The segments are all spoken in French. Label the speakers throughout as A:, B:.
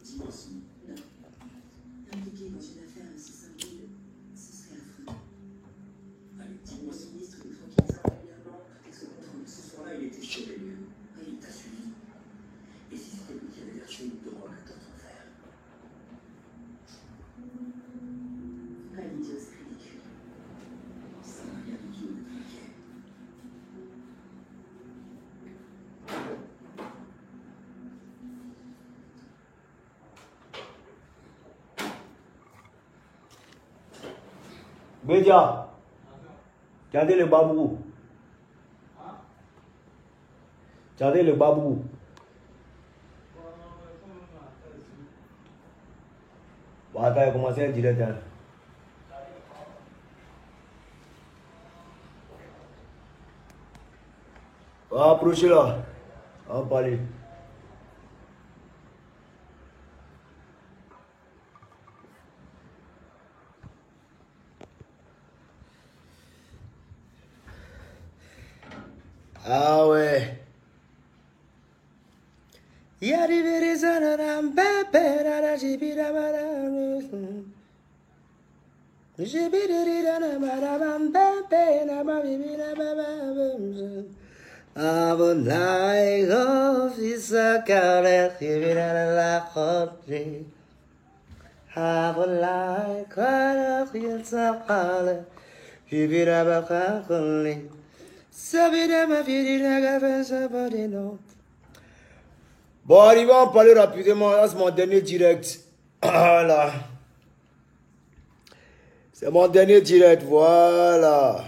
A: Dis-moi si. Non. Impliqué dans une affaire aussi simple, ce serait affreux. Allez, dis-moi si. Le ministre, une fois qu'il les a régulièrement, avec ce contrôle, ce soir-là, il était chez les lieux. Et il t'a suivi. Et si c'était lui qui avait versé une drogue dans ton verre? Pas l'idiot, c'est ridicule. Ça n'a rien d'idiot de piquer.
B: Bédia, gardez le babou. Gardez le babou. Bon, attends, commencez à dire ça. Approchez-là. On va parler. Ah ouais. Bon, arrivons à parler rapidement. Là, c'est mon dernier direct. Voilà. C'est mon dernier direct. Voilà.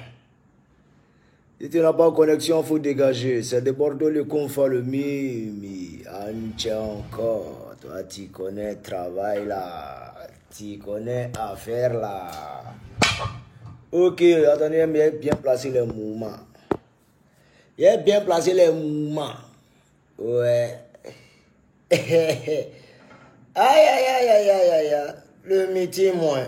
B: Si tu n'as pas de connexion, il faut dégager. C'est de Bordeaux, le confort, le mi. Anche encore. Toi, tu connais travail là. Tu connais affaire là. Ok, attendez, mais bien placer les mouvements. Il a bien placé les mouvements. Ouais. Aïe, aïe, aïe, aïe, aïe, aïe, aïe. Le métier, moi.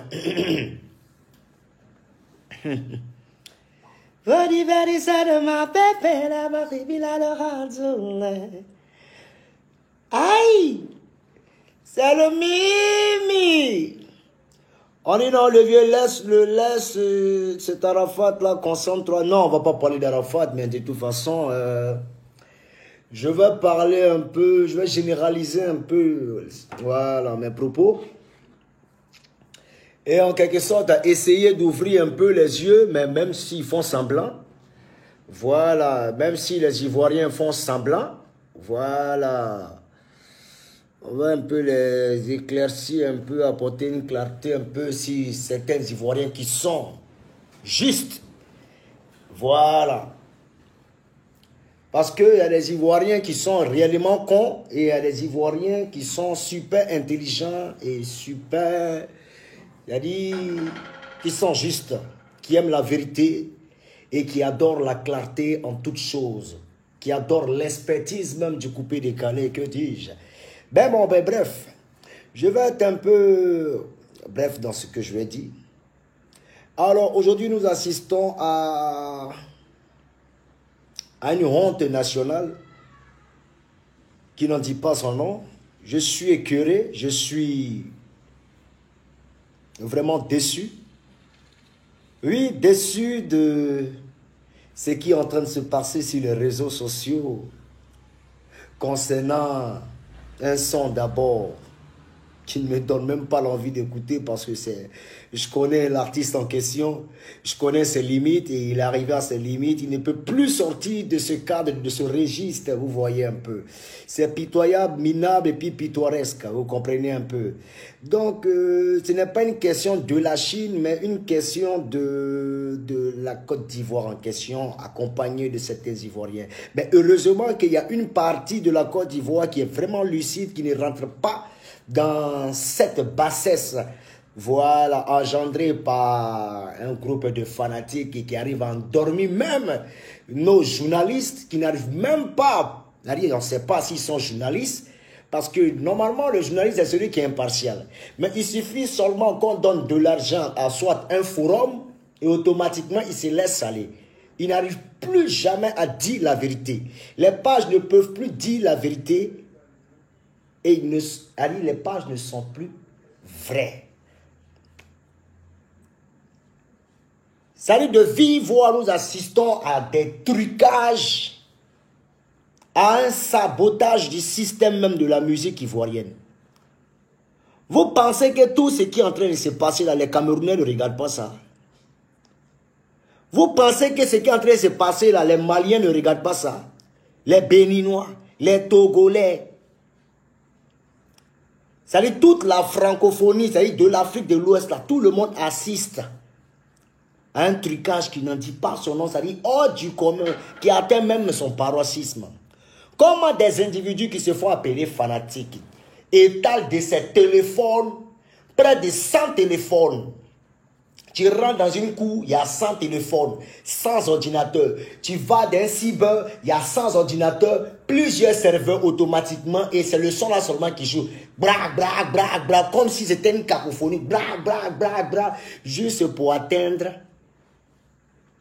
B: Aïe. C'est le mimi. On est dans le vieux laisse, cet Arafat là, concentre-toi. Non, on va pas parler d'Arafat, mais de toute façon, je vais parler un peu, je vais généraliser un peu, voilà, mes propos. Et en quelque sorte, essayer d'ouvrir un peu les yeux, mais même s'ils font semblant, voilà, même si les Ivoiriens font semblant, voilà. On va un peu les éclaircir, un peu apporter une clarté, un peu si certains Ivoiriens qui sont justes. Voilà. Parce qu'il y a des Ivoiriens qui sont réellement cons et il y a des Ivoiriens qui sont super intelligents et super, c'est-à-dire qui sont justes, qui aiment la vérité et qui adorent la clarté en toutes choses, qui adorent l'expertise même du coupé décalé, que dis-je. Ben bon, ben bref, je vais être un peu bref dans ce que je vais dire. Alors aujourd'hui nous assistons à une honte nationale qui n'en dit pas son nom. Je suis écœuré, je suis vraiment déçu. Oui, déçu de ce qui est en train de se passer sur les réseaux sociaux concernant un son d'abord qui ne me donne même pas l'envie d'écouter parce que je connais l'artiste en question, je connais ses limites et il est arrivé à ses limites, il ne peut plus sortir de ce cadre, de ce registre, vous voyez un peu. C'est pitoyable, minable et puis pittoresque, vous comprenez un peu. Donc, ce n'est pas une question de la Chine, mais une question de la Côte d'Ivoire en question, accompagnée de certains Ivoiriens. Mais heureusement qu'il y a une partie de la Côte d'Ivoire qui est vraiment lucide, qui ne rentre pas dans cette bassesse, voilà, engendrée par un groupe de fanatiques qui arrivent à endormir même nos journalistes, qui n'arrivent même pas, on ne sait pas s'ils sont journalistes, parce que normalement le journaliste est celui qui est impartial. Mais il suffit seulement qu'on donne de l'argent à soit un forum et automatiquement il se laisse aller. Il n'arrive plus jamais à dire la vérité. Les pages ne peuvent plus dire la vérité. Et les pages ne sont plus vraies. Ça dit de vive voix, nous assistons à des trucages, à un sabotage du système même de la musique ivoirienne. Vous pensez que tout ce qui est en train de se passer là, les Camerounais ne regardent pas ça? Vous pensez que ce qui est en train de se passer là, les Maliens ne regardent pas ça? Les Béninois, les Togolais. Ça dit toute la francophonie, ça dit de l'Afrique de l'Ouest là, tout le monde assiste à un trucage qui n'en dit pas son nom, ça dit hors du commun, qui atteint même son paroissisme. Comment des individus qui se font appeler fanatiques étalent de ces téléphones, près de 100 téléphones. Tu rentres dans une cour, il y a 100 téléphones, 100 ordinateurs. Tu vas dans un cyber, il y a 100 ordinateurs, plusieurs serveurs automatiquement, et c'est le son là seulement qui joue. Brac, brac, brac, brac, comme si c'était une cacophonie. Brac, brac, brac, brac, juste pour atteindre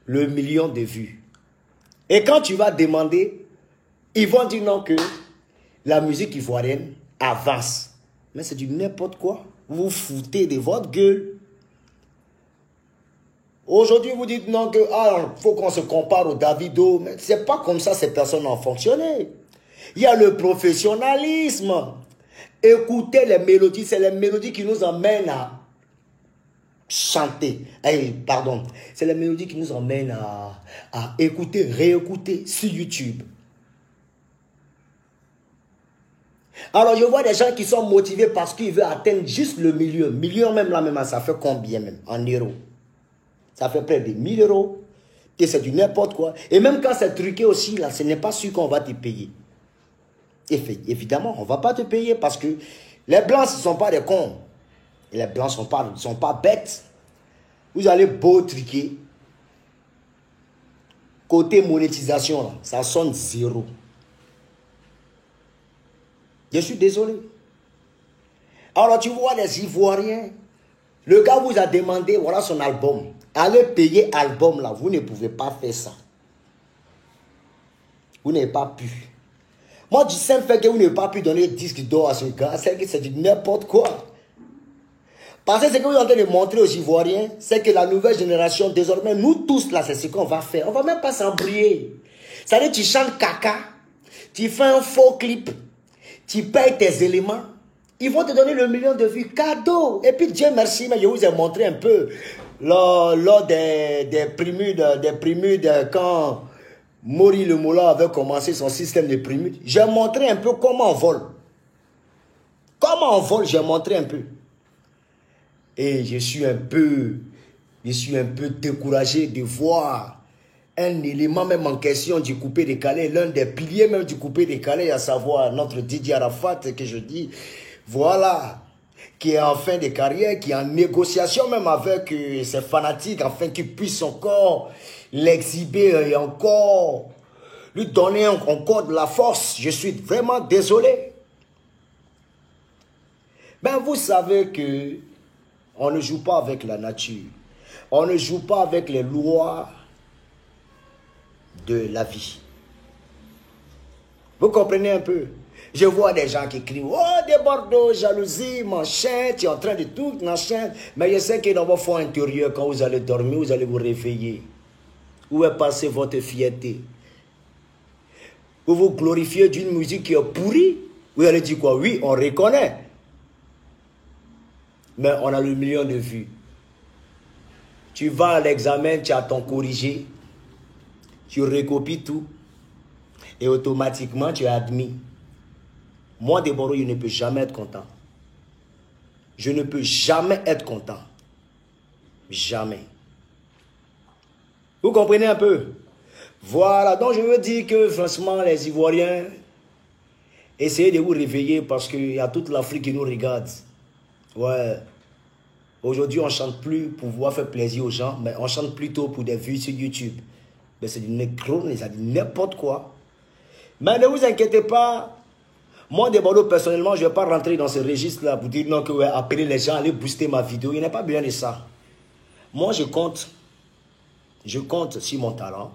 B: le million de vues. Et quand tu vas demander, ils vont dire non que la musique ivoirienne avance. Mais c'est du n'importe quoi. Vous vous foutez de votre gueule. Aujourd'hui, vous dites non que faut qu'on se compare au Davido. Mais c'est pas comme ça ces personnes ont fonctionné. Il y a le professionnalisme. Écoutez les mélodies, c'est les mélodies qui nous emmènent à chanter. Pardon. C'est les mélodies qui nous emmènent à écouter, réécouter sur YouTube. Alors, je vois des gens qui sont motivés parce qu'ils veulent atteindre juste le million. Million même là, même, ça fait combien même en euros? Ça fait près de 1000 euros. Et c'est du n'importe quoi. Et même quand c'est truqué aussi, là, ce n'est pas sûr qu'on va te payer. Évidemment, on ne va pas te payer parce que les Blancs, ce ne sont pas des cons. Et les Blancs ne sont pas bêtes. Vous allez beau truquer. Côté monétisation, là, ça sonne zéro. Je suis désolé. Alors tu vois les Ivoiriens, le gars vous a demandé, voilà son album. Allez payer album là, vous ne pouvez pas faire ça. Vous n'avez pas pu. Moi du simple fait que vous n'avez pas pu donner disque d'or à ce gars, c'est que c'est du n'importe quoi. Parce que ce que vous êtes en train de montrer aux Ivoiriens, c'est que la nouvelle génération, désormais, nous tous là, c'est ce qu'on va faire. On ne va même pas s'embrouiller. Ça veut dire tu chantes caca, tu fais un faux clip, tu payes tes éléments, ils vont te donner le million de vues, cadeau. Et puis Dieu merci, mais je vous ai montré un peu lors des primudes, quand Mori le Moula avait commencé son système de primudes. J'ai montré un peu comment on vole. Comment on vole, j'ai montré un peu. Et je suis un peu découragé de voir un élément même en question du coupé-décalé, l'un des piliers même du coupé-décalé, à savoir notre Didier Arafat, que je dis, voilà, qui est en fin de carrière, qui est en négociation même avec ses fanatiques, afin qu'il puisse encore l'exhiber et encore lui donner encore de la force. Je suis vraiment désolé. Ben vous savez que on ne joue pas avec la nature. On ne joue pas avec les lois de la vie. Vous comprenez un peu? Je vois des gens qui crient, oh, des Bordeaux, jalousie, machin, tu es en train de tout, machin. Mais je sais que dans votre fond intérieur, quand vous allez dormir, vous allez vous réveiller. Où est passée votre fierté? Vous vous glorifiez d'une musique qui est pourrie. Vous allez dire quoi? Oui, on reconnaît. Mais on a le million de vues. Tu vas à l'examen, tu as ton corrigé. Tu recopies tout. Et automatiquement, tu es admis. Moi, Deborah, je ne peux jamais être content. Je ne peux jamais être content. Jamais. Vous comprenez un peu? Voilà. Donc, je veux dire que, franchement, les Ivoiriens, essayez de vous réveiller parce qu'il y a toute l'Afrique qui nous regarde. Ouais. Aujourd'hui, on ne chante plus pour pouvoir faire plaisir aux gens, mais on chante plutôt pour des vues sur YouTube. Mais c'est du nécrone, ça dit n'importe quoi. Mais ne vous inquiétez pas. Moi, de Bordeaux, personnellement, je ne vais pas rentrer dans ce registre-là pour dire non, que ouais, appeler les gens, aller booster ma vidéo. Il n'y a pas besoin de ça. Moi, je compte sur mon talent.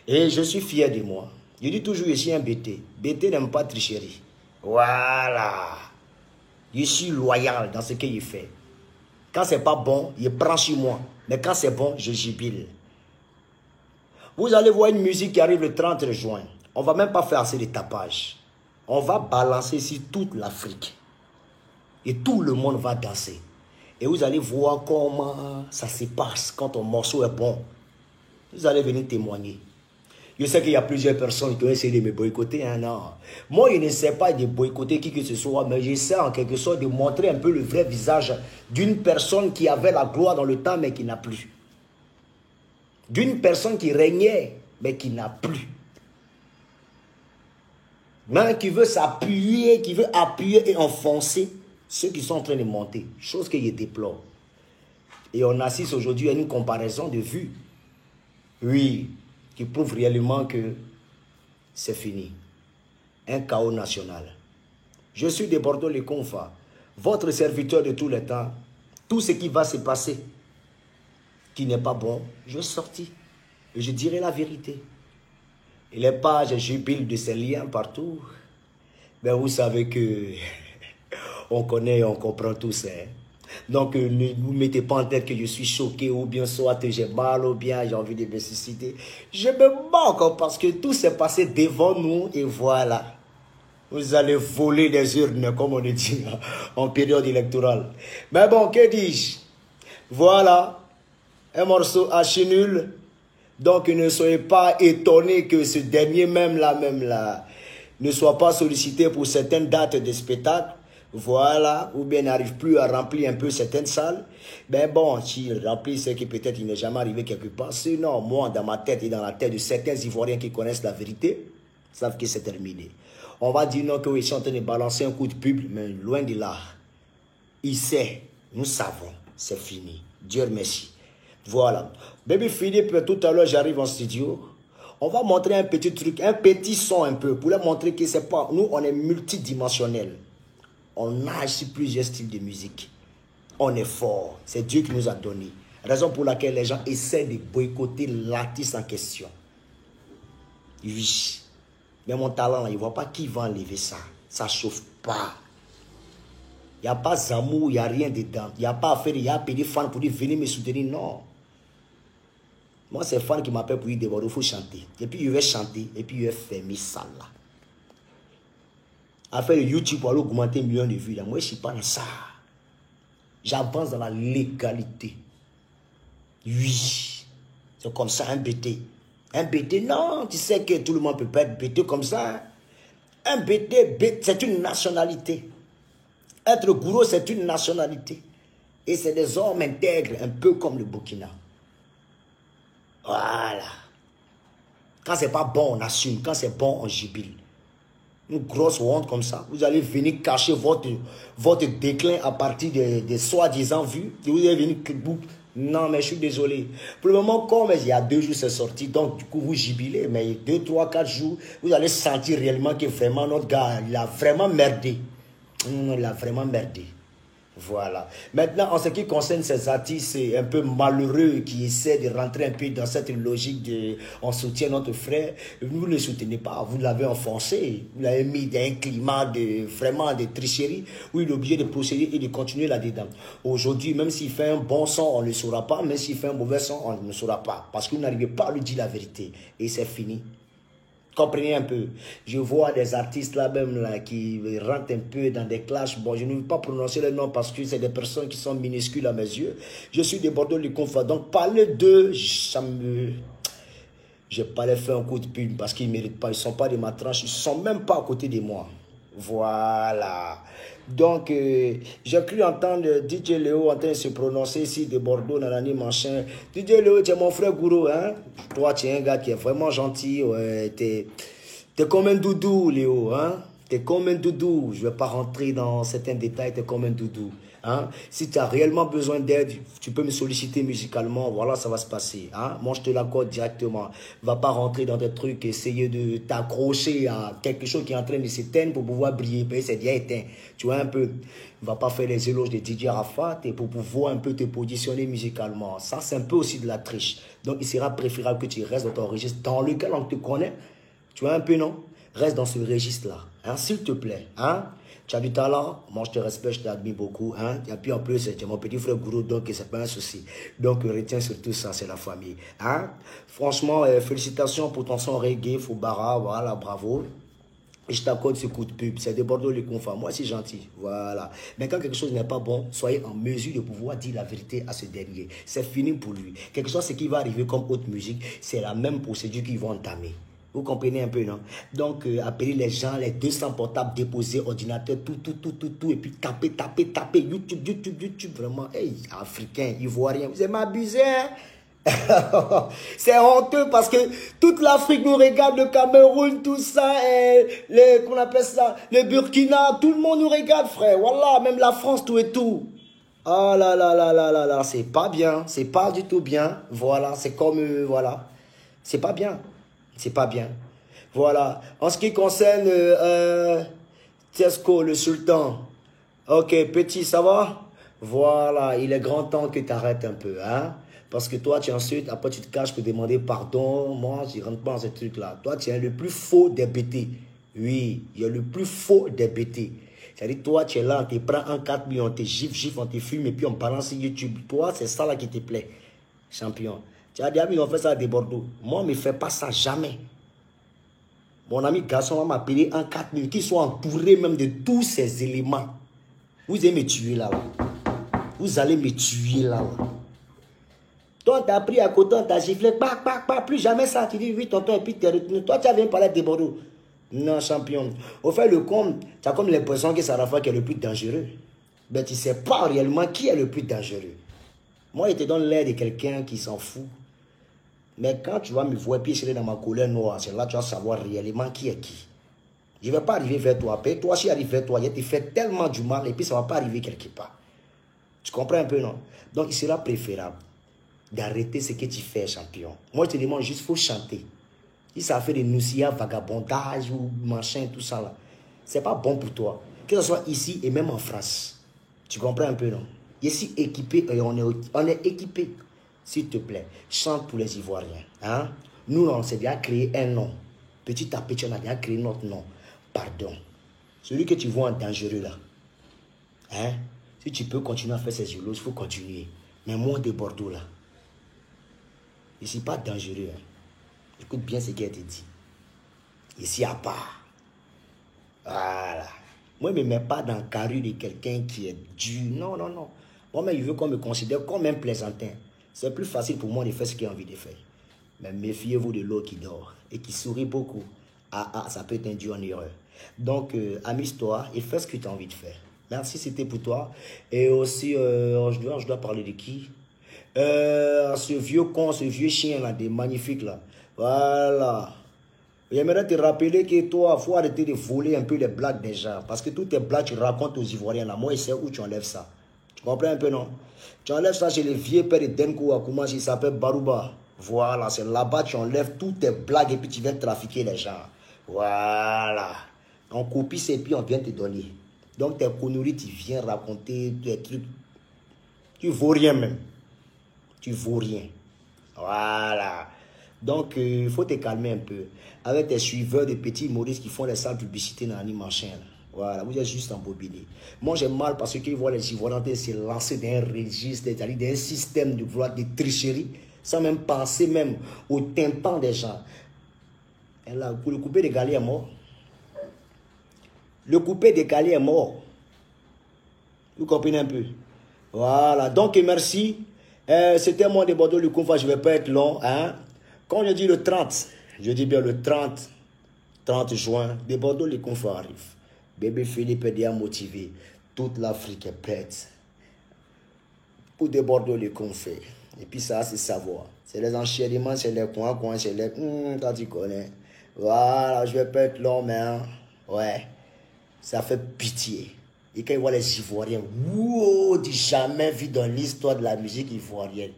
B: Et je suis fier de moi. Je dis toujours, je suis un BT. BT n'aime pas tricherie. Voilà. Je suis loyal dans ce qu'il fait. Quand c'est pas bon, il prend sur moi. Mais quand c'est bon, je jubile. Vous allez voir une musique qui arrive le 30 juin. On ne va même pas faire assez de tapage. On va balancer sur toute l'Afrique. Et tout le monde va danser. Et vous allez voir comment ça se passe quand ton morceau est bon. Vous allez venir témoigner. Je sais qu'il y a plusieurs personnes qui ont essayé de me boycotter. Hein, non. Moi, je ne sais pas de boycotter qui que ce soit, mais j'essaie en quelque sorte de montrer un peu le vrai visage d'une personne qui avait la gloire dans le temps, mais qui n'a plus. D'une personne qui régnait, mais qui n'a plus. Mais qui veut s'appuyer, qui veut appuyer et enfoncer ceux qui sont en train de monter. Chose que je déplore. Et on assiste aujourd'hui à une comparaison de vues. Oui, qui prouve réellement que c'est fini. Un chaos national. Je suis de Bordeaux-les-Confa, votre serviteur de tous les temps. Tout ce qui va se passer, qui n'est pas bon, je vais sortir. Et je dirai la vérité. Et les pages jubilent de ces liens partout. Ben vous savez que on connaît et on comprend tous. Hein? Donc ne vous mettez pas en tête que je suis choqué ou bien soit j'ai mal ou bien j'ai envie de me susciter. Je me moque parce que tout s'est passé devant nous et voilà. Vous allez voler les urnes comme on le dit en période électorale. Mais bon, que dis-je? Voilà, un morceau archi nul. Donc ne soyez pas étonnés que ce dernier même là, ne soit pas sollicité pour certaines dates de spectacle. Voilà, ou bien n'arrive plus à remplir un peu certaines salles. Ben bon, s'il remplit, c'est que peut-être il n'est jamais arrivé quelque part. Sinon, moi, dans ma tête et dans la tête de certains Ivoiriens qui connaissent la vérité, savent que c'est terminé. On va dire non qu'ils sont en train de balancer un coup de pub, mais loin de là. Il sait, nous savons, c'est fini. Dieu merci. Voilà. Baby Philippe, tout à l'heure, j'arrive en studio. On va montrer un petit truc, un petit son un peu, pour leur montrer que c'est pas... Nous, on est multidimensionnel. On nage sur plusieurs styles de musique. On est fort. C'est Dieu qui nous a donné. Raison pour laquelle les gens essaient de boycotter l'artiste en question. Oui. Mais mon talent, là, il ne voit pas qui va enlever ça. Ça ne chauffe pas. Il n'y a pas d'amour, il n'y a rien dedans. Il n'y a pas à faire, il y a appelé des fans pour dire venez me soutenir. Non. Moi, c'est fan qui m'appelle pour dire il faut chanter. Et puis, il va chanter. Et puis, il va fermer ça là. À faire le YouTube pour aller augmenter 1 million de vues. Là. Moi, je ne suis pas dans ça. J'avance dans la légalité. Oui. C'est comme ça, un BT. Un BT, non. Tu sais que tout le monde ne peut pas être BT comme ça. Un BT, c'est une nationalité. Être gourou, c'est une nationalité. Et c'est des hommes intègres, un peu comme le Burkina. Voilà. Quand c'est pas bon, on assume. Quand c'est bon, on jubile. Une grosse honte comme ça. Vous allez venir cacher votre déclin à partir des soi-disant vues. Et vous allez venir... Non, mais je suis désolé. Pour le moment, comme il y a 2 jours, c'est sorti. Donc, du coup, vous jubilez. Mais 2, 3, 4 jours, vous allez sentir réellement que vraiment, notre gars, il a vraiment merdé. Il a vraiment merdé. Voilà. Maintenant, en ce qui concerne ces artistes, c'est un peu malheureux qui essaient de rentrer un peu dans cette logique de on soutient notre frère. Vous ne le soutenez pas, vous l'avez enfoncé. Vous l'avez mis dans un climat de vraiment de tricherie où il est obligé de procéder et de continuer là-dedans. Aujourd'hui, même s'il fait un bon son, on ne le saura pas. Même s'il fait un mauvais son, on ne le saura pas. Parce que vous n'arrivez pas à lui dire la vérité. Et c'est fini. Comprenez un peu. Je vois des artistes là-même là, qui rentrent un peu dans des clashs. Bon, je ne veux pas prononcer les noms parce que c'est des personnes qui sont minuscules à mes yeux. Je suis de Bordeaux-les-Confa. Donc, parler d'eux, ça me... Je n'ai pas les fait un coup de pub parce qu'ils ne méritent pas. Ils ne sont pas de ma tranche. Ils ne sont même pas à côté de moi. Voilà. Donc, j'ai cru entendre DJ Léo en train de se prononcer ici de Bordeaux, nanani, machin. DJ Léo, tu es mon frère Gourou, hein? Toi, tu es un gars qui est vraiment gentil. Ouais, t'es comme un doudou, Léo, hein? T'es comme un doudou. Je ne vais pas rentrer dans certains détails, t'es comme un doudou. Hein? Si tu as réellement besoin d'aide, tu peux me solliciter musicalement. Voilà, ça va se passer. Hein? Moi, je te l'accorde directement. Va pas rentrer dans des trucs, essayer de t'accrocher à quelque chose qui est en train de s'éteindre pour pouvoir briller. C'est déjà éteint. Tu vois un peu. Va pas faire les éloges de DJ Arafat et pour pouvoir un peu te positionner musicalement. Ça, c'est un peu aussi de la triche. Donc, il sera préférable que tu restes dans ton registre dans lequel on te connaît. Tu vois un peu, non? Reste dans ce registre-là. hein, s'il te plaît, hein. Tu as du talent, moi je te respecte, je t'admire beaucoup, hein. Et puis en plus, tu es mon petit frère Gourou, donc c'est pas un souci. Donc retiens surtout ça, c'est la famille, hein. Franchement, félicitations pour ton son reggae, Foubara, voilà, bravo. Et je t'accorde ce coup de pub, c'est de Bordeaux les confins. Moi, c'est gentil, voilà. Mais quand quelque chose n'est pas bon, soyez en mesure de pouvoir dire la vérité à ce dernier. C'est fini pour lui. Quelque chose, ce qui va arriver comme haute musique, c'est la même procédure qu'ils vont entamer. Vous comprenez un peu, non? Donc, appelez les gens, les 200 portables déposés, ordinateur, tout, et puis taper, YouTube, vraiment, hey, africain, ivoirien, vous allez m'abuser, hein? C'est honteux parce que toute l'Afrique nous regarde, le Cameroun, tout ça, qu'on appelle ça, le Burkina, tout le monde nous regarde, frère. Voilà, même la France, tout et tout. Oh là, c'est pas bien, c'est pas du tout bien. Voilà, c'est comme, voilà, c'est pas bien, c'est pas bien. Voilà, en ce qui concerne Tesco, le sultan. Ok, petit, ça va? Voilà, il est grand temps que tu arrêtes un peu, hein? Parce que toi, tu ensuite, après tu te caches pour demander pardon. Moi, je ne rentre pas dans ce truc-là. Toi, tu es le plus faux des bêtés. Oui, il y a le plus faux des bêtés. C'est-à-dire, toi, tu es là, on te prend un 4 millions, on te gifle, on te filme et puis on balance sur YouTube. Toi, c'est ça là qui te plaît, champion. Tu as dit, ils ont fait ça à des Bordeaux. Moi, on ne me fait pas ça jamais. Mon ami garçon va m'appeler un 4 millions, qui soit entouré même de tous ces éléments. Vous allez me tuer là. Vous allez me tuer là. Toi, tu as pris à côté, tu as giflé, plus jamais ça. Tu dis oui, tonton, et puis tu es retenu. Toi, tu as bien parlé des Bordeaux. Non, champion. Au fait, le compte, tu as comme l'impression que c'est Rafa qui est le plus dangereux. Mais tu ne sais pas réellement qui est le plus dangereux. Moi, il te donne l'air de quelqu'un qui s'en fout. Mais quand tu vas me voir puis je dans ma colère noire, c'est là que tu vas savoir réellement qui est qui. Je ne vais pas arriver vers toi. Après, toi, si j'arrive vers toi, je te fais tellement du mal et puis ça ne va pas arriver quelque part. Tu comprends un peu, non? Donc, il sera préférable d'arrêter ce que tu fais, champion. Moi, je te demande juste, il faut chanter. Si ça fait des noussillas, vagabondage ou machin, tout ça là, c'est pas bon pour toi. Que ce soit ici et même en France. Tu comprends un peu, non? Ici, équipé, et on est équipé. S'il te plaît, chante pour les Ivoiriens. Hein? Nous, on s'est déjà créé un nom. Petit à petit, on a déjà créé notre nom. Pardon. Celui que tu vois en dangereux là. Hein? Si tu peux continuer à faire ces yolos, il faut continuer. Mais moi, de Bordeaux là, je ne suis pas dangereux. Hein. Écoute bien ce qu'elle te dit. Ici à part. Voilà. Moi, je ne me mets pas dans le carré de quelqu'un qui est dur. Non. Moi-même, il veut qu'on me considère comme un plaisantin. C'est plus facile pour moi de faire ce qu'il a envie de faire. Mais méfiez-vous de l'autre qui dort et qui sourit beaucoup. Ça peut t'induire en erreur. Donc, amuse-toi et fais ce que tu as envie de faire. Merci, c'était pour toi. Et aussi, je dois parler de qui? Ce vieux con, ce vieux chien là, des magnifiques là. Voilà. J'aimerais te rappeler que toi, il faut arrêter de voler un peu les blagues des gens. Parce que toutes tes blagues, tu racontes aux Ivoiriens là. Moi, je sais où tu enlèves ça. Tu comprends un peu, non? Tu enlèves ça chez les vieux pères de Denko, comment il s'appelle Barouba. Voilà, c'est là-bas tu enlèves toutes tes blagues et puis tu viens trafiquer les gens. Voilà. On copie ces puis on vient te donner. Donc tes conneries, tu viens raconter des trucs. Tu vaux rien même. Tu vaux rien. Voilà. Donc, il faut te calmer un peu. Avec tes suiveurs, des petits humoristes qui font les sales publicités dans les machins. Voilà, vous êtes juste embobiné. Moi, j'ai mal parce qu'ils voient les Ivoiriens se lancer dans un registre, c'est-à-dire dans un système de tricherie, sans même penser même au tympan des gens. Et là, le coupé de Gallier est mort. Le coupé de Gallier est mort. Vous comprenez un peu? Voilà, donc merci. C'était moi de Bordeaux, le confort, je ne vais pas être long. Hein? Quand je dis le 30, je dis bien le 30 juin, de Bordeaux, le confort arrive. Bébé Philippe est déjà motivé. Toute l'Afrique est prête pour de Bordeaux, le confort. Et puis ça, c'est savoir. C'est les enchériments, c'est les coins, c'est les... quand tu connais. Voilà, je ne vais pas être long, mais... Hein? Ouais, ça fait pitié. Et quand ils voient les Ivoiriens, wow, du jamais vu dans l'histoire de la musique ivoirienne.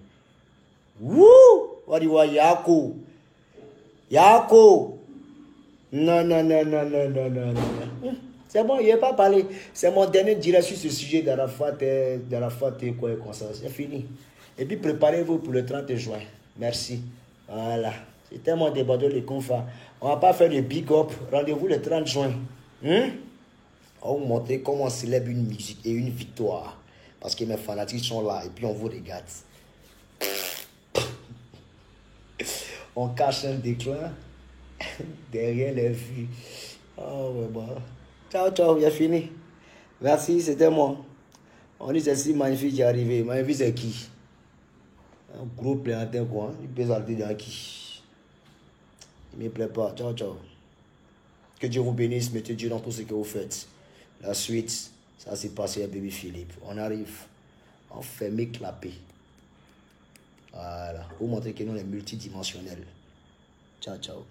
B: Wouh! On dit, ouais, Yako. Non. C'est bon, il n'est pas parlé. C'est mon dernier direct sur ce sujet d'Arafat et quoi et comme ça. C'est fini. Et puis préparez-vous pour le 30 juin. Merci. Voilà. C'était mon débat de les confins. On ne va pas faire de big up. Rendez-vous le 30 juin. On va vous montrer comment on célèbre une musique et une victoire. Parce que mes fanatiques sont là et puis on vous regarde. On cache un déclin derrière les vues. Oh, ouais, bon. Ciao, ciao, il a fini. Merci, c'était moi. On dit c'est si magnifique qui est arrivé. Magnifique, c'est qui? Un gros pléantin, quoi. Il peut salter dans qui? Il ne me plaît pas. Ciao, ciao. Que Dieu vous bénisse. Mettez Dieu dans tout ce que vous faites. La suite, ça s'est passé à Bébé Philippe. On arrive. On fait m'éclaper. Voilà. Pour montrer que nous, on est multidimensionnels. Ciao, ciao.